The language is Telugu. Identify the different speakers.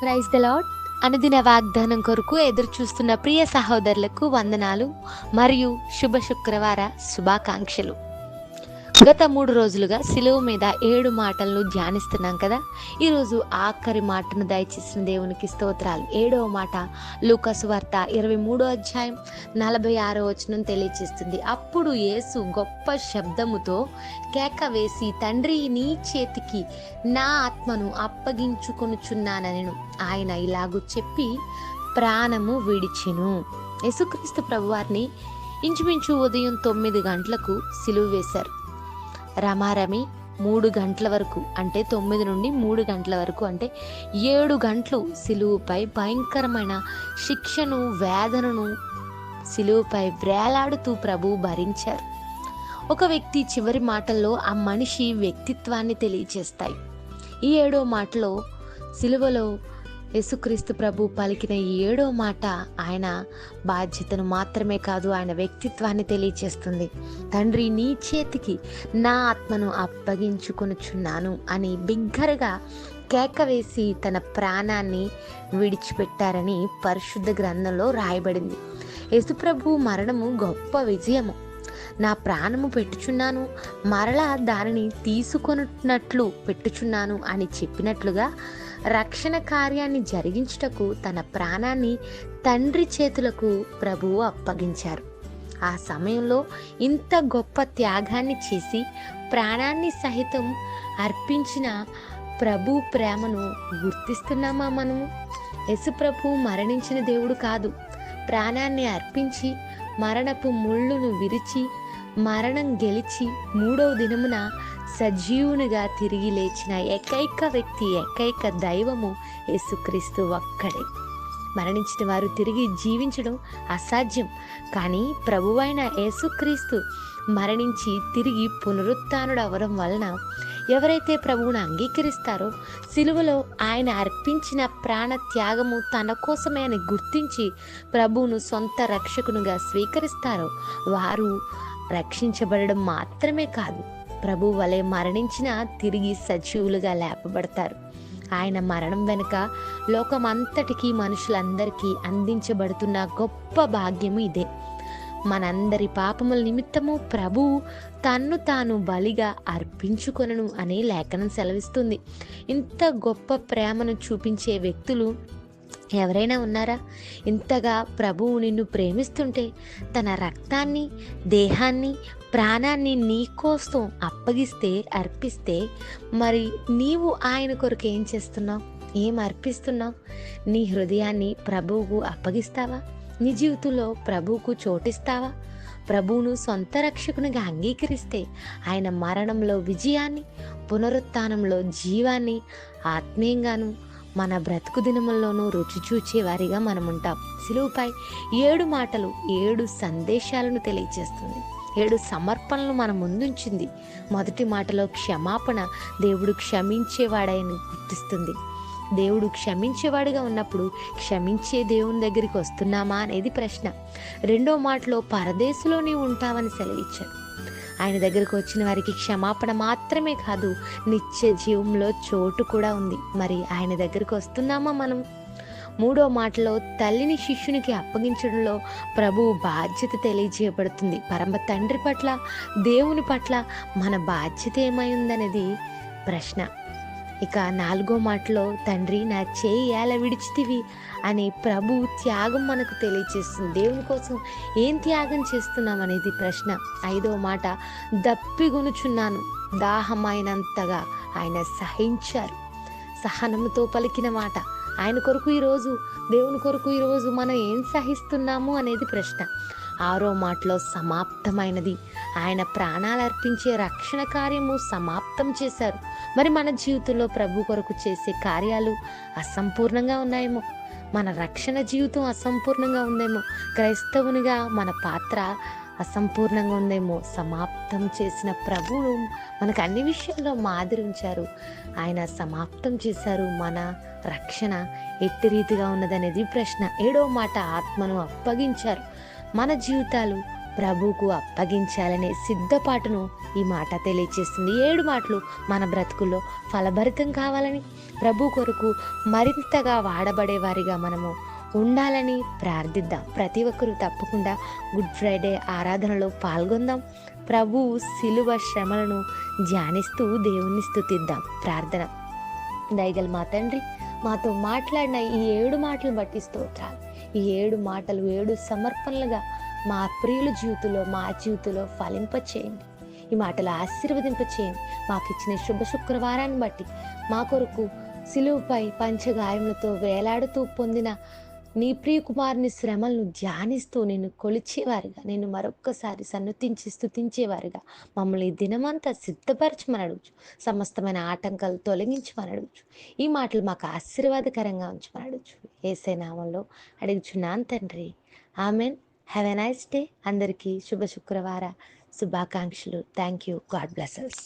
Speaker 1: Praise the lord. అనుదిన వాగ్దానం కొరకు ఎదురు చూస్తున్న ప్రియ సహోదరులకు వందనాలు మరియు శుభ శుక్రవార శుభాకాంక్షలు. గత 3 రోజులుగా సిలువ మీద 7 మాటలను ధ్యానిస్తున్నాం కదా. ఈరోజు ఆఖరి మాటను దయచేసిన దేవునికి స్తోత్రాలు. 7వ మాట లూకాసు వార్త 23వ అధ్యాయం 46వ వచనం తెలియజేస్తుంది. అప్పుడు యేసు గొప్ప శబ్దముతో కేక వేసి, తండ్రి, నీ చేతికి నా ఆత్మను అప్పగించుకొనుచున్నానెను. ఆయన ఇలాగు చెప్పి ప్రాణము విడిచెను. యేసుక్రీస్తు ప్రభువారిని ఇంచుమించు ఉదయం 9 గంటలకు సిలువ వేశారు. రమారమి 3 గంటల వరకు, అంటే 9 నుండి 3 గంటల వరకు, అంటే 7 గంటలు సిలువుపై భయంకరమైన శిక్షను, వేదనను సిలువుపై వేలాడుతూ ప్రభువు భరించారు. ఒక వ్యక్తి చివరి మాటల్లో ఆ మనిషి వ్యక్తిత్వాన్ని తెలియజేస్తాయి. ఈ 7వ మాటలో సిలువలో యేసుక్రీస్తు ప్రభు పలికిన 7వ మాట ఆయన బాధ్యతను మాత్రమే కాదు, ఆయన వ్యక్తిత్వాన్ని తెలియచేస్తుంది. తండ్రి, నీ చేతికి నా ఆత్మను అప్పగించుకొనుచున్నాను అని బిగ్గరగా కేక వేసి తన ప్రాణాన్ని విడిచిపెట్టారని పరిశుద్ధ గ్రంథంలో రాయబడింది. యేసుప్రభు మరణము గొప్ప విజయము. నా ప్రాణము పెట్టుచున్నాను, మరలా దానిని తీసుకొనున్నట్లు పెట్టుచున్నాను అని చెప్పినట్లుగా రక్షణ కార్యాన్ని జరిగించుటకు తన ప్రాణాన్ని తండ్రి చేతులకు ప్రభువు అప్పగించారు. ఆ సమయంలో ఇంత గొప్ప త్యాగాన్ని చేసి ప్రాణాన్ని సహితం అర్పించిన ప్రభు ప్రేమను గుర్తిస్తున్నామా మనము? యేసు ప్రభు మరణించిన దేవుడు కాదు. ప్రాణాన్ని అర్పించి మరణపు ముళ్ళును విరిచి మరణం గెలిచి 3వ దినమున సజీవునిగా తిరిగి లేచిన ఏకైక వ్యక్తి, ఏకైక దైవము యేసుక్రీస్తు ఒక్కడే. మరణించిన వారు తిరిగి జీవించడం అసాధ్యం. కానీ ప్రభువైన యేసుక్రీస్తు మరణించి తిరిగి పునరుత్థానుడు అవ్వడం వలన ఎవరైతే ప్రభువును అంగీకరిస్తారో, సిలువలో ఆయన అర్పించిన ప్రాణ త్యాగము తన కోసమే అని గుర్తించి ప్రభువును సొంత రక్షకునిగా స్వీకరిస్తారో వారు రక్షించబడడం మాత్రమే కాదు, ప్రభు వలె మరణించిన తిరిగి సజీవులుగా లేపబడతారు. ఆయన మరణం వెనుక లోకమంతటికీ, మనుషులందరికీ అందించబడుతున్న గొప్ప భాగ్యము ఇదే. మనందరి పాపముల నిమిత్తము ప్రభువు తన్ను తాను బలిగా అర్పించుకొనను అనే లేఖనం సెలవిస్తుంది. ఇంత గొప్ప ప్రేమను చూపించే వ్యక్తులు ఎవరైనా ఉన్నారా? ఇంతగా ప్రభువు నిన్ను ప్రేమిస్తుంటే తన రక్తాన్ని, దేహాన్ని, ప్రాణాన్ని నీ కోసం అప్పగిస్తే, అర్పిస్తే, మరి నీవు ఆయన కొరకు ఏం చేస్తున్నావు? ఏం అర్పిస్తున్నావు? నీ హృదయాన్ని ప్రభువుకు అప్పగిస్తావా? నీ జీవితంలో ప్రభువుకు చోటిస్తావా? ప్రభువును సొంత రక్షకునిగా అంగీకరిస్తే ఆయన మరణంలో విజయాన్ని, పునరుత్థానంలో జీవాన్ని ఆత్మీయంగాను మన బ్రతుకు దినముల్లోనూ రుచి చూచే వారిగా మనం ఉంటాం. సిలువపై 7 మాటలు 7 సందేశాలను తెలియజేస్తుంది. 7 సమర్పణలు మన ముందుంచింది. మొదటి మాటలో క్షమాపణ, దేవుడు క్షమించేవాడని గుర్తిస్తుంది. దేవుడు క్షమించేవాడుగా ఉన్నప్పుడు క్షమించే దేవుని దగ్గరికి వస్తున్నామా అనేది ప్రశ్న. 2వ మాటలో పరదేశంలో నీవు ఉంటావని సెలవిచ్చాడు. ఆయన దగ్గరకు వచ్చిన వారికి క్షమాపణ మాత్రమే కాదు, నిత్య జీవంలో చోటు కూడా ఉంది. మరి ఆయన దగ్గరకు వస్తున్నామా మనం? 3వ మాటలో తల్లిని శిష్యునికి అప్పగించడంలో ప్రభువు బాధ్యత తెలియజేయబడుతుంది. పరమ తండ్రి పట్ల, దేవుని పట్ల మన బాధ్యత ఏమై ఉందనేది ప్రశ్న. ఇక 4వ మాటలో తండ్రి, నా చేయి ఎలా విడిచితివి అనే ప్రభు త్యాగం మనకు తెలియజేస్తుంది. దేవుని కోసం ఏం త్యాగం చేస్తున్నాం అనేది ప్రశ్న. 5వ మాట దప్పిగొనుచున్నాను, దాహమైనంతగా ఆయన సహించారు. సహనముతో పలికిన మాట. ఆయన కొరకు ఈరోజు, దేవుని కొరకు ఈరోజు మనం ఏం సహిస్తున్నాము అనేది ప్రశ్న. 6వ మాటలో సమాప్తమైనది. ఆయన ప్రాణాలు అర్పించే రక్షణ కార్యము సమాప్తం చేశారు. మరి మన జీవితంలో ప్రభు కొరకు చేసే కార్యాలు అసంపూర్ణంగా ఉన్నాయేమో, మన రక్షణ జీవితం అసంపూర్ణంగా ఉందేమో, క్రైస్తవునిగా మన పాత్ర అసంపూర్ణంగా ఉందేమో. సమాప్తం చేసిన ప్రభువు మనకు అన్ని విషయాల్లో మాదిరి ఉంచారు. ఆయన సమాప్తం చేశారు. మన రక్షణ ఎట్టి రీతిగా ఉన్నదనేది ప్రశ్న. 7వ మాట ఆత్మను అప్పగించారు. మన జీవితాలు ప్రభువుకు అప్పగించాలనే సిద్ధపాటును ఈ మాట తెలియచేస్తుంది. 7 మాటలు మన బ్రతుకుల్లో ఫలభరితం కావాలని, ప్రభు కొరకు మరింతగా వాడబడే వారిగా మనము ఉండాలని ప్రార్థిద్దాం. ప్రతి ఒక్కరూ తప్పకుండా గుడ్ ఫ్రైడే ఆరాధనలో పాల్గొందాం. ప్రభు శిలువ శ్రమలను ధ్యానిస్తూ దేవుణ్ణి స్తుతిద్దాం. ప్రార్థన. దయగల మా తండ్రి, మాతో మాట్లాడిన ఈ 7 మాటలు బట్టి స్తోత్రాలు. ఈ 7 మాటలు 7 సమర్పణలుగా మా ప్రియుల జీవితంలో, మా జీవితంలో ఫలింపచేయండి. ఈ మాటలు ఆశీర్వదింపచేయండి. మాకు ఇచ్చిన శుభ శుక్రవారాన్ని బట్టి మా కొరకు సిలువపై పంచగాయములతో వేలాడుతూ పొందిన నీ ప్రియ కుమారుని శ్రమలను ధ్యానిస్తూ నిన్ను కొలిచేవారుగా, నిన్ను మరొక్కసారి సన్నుతించి స్తుతించేవారుగా మమ్మల్ని ఈ దినమంతా సిద్ధపరచమని అడుగుచు. సమస్తమైన ఆటంకాలు తొలగించమని అడుగుచు. ఈ మాటలు మాకు ఆశీర్వాదకరంగా ఉంచమని అడుగుచు. యేసయ్య నామములో అడుగుచున్నాను తండ్రి. Amen. Have a nice day. అందరికీ శుభ శుక్రవార శుభాకాంక్షలు. Thank you. God bless us.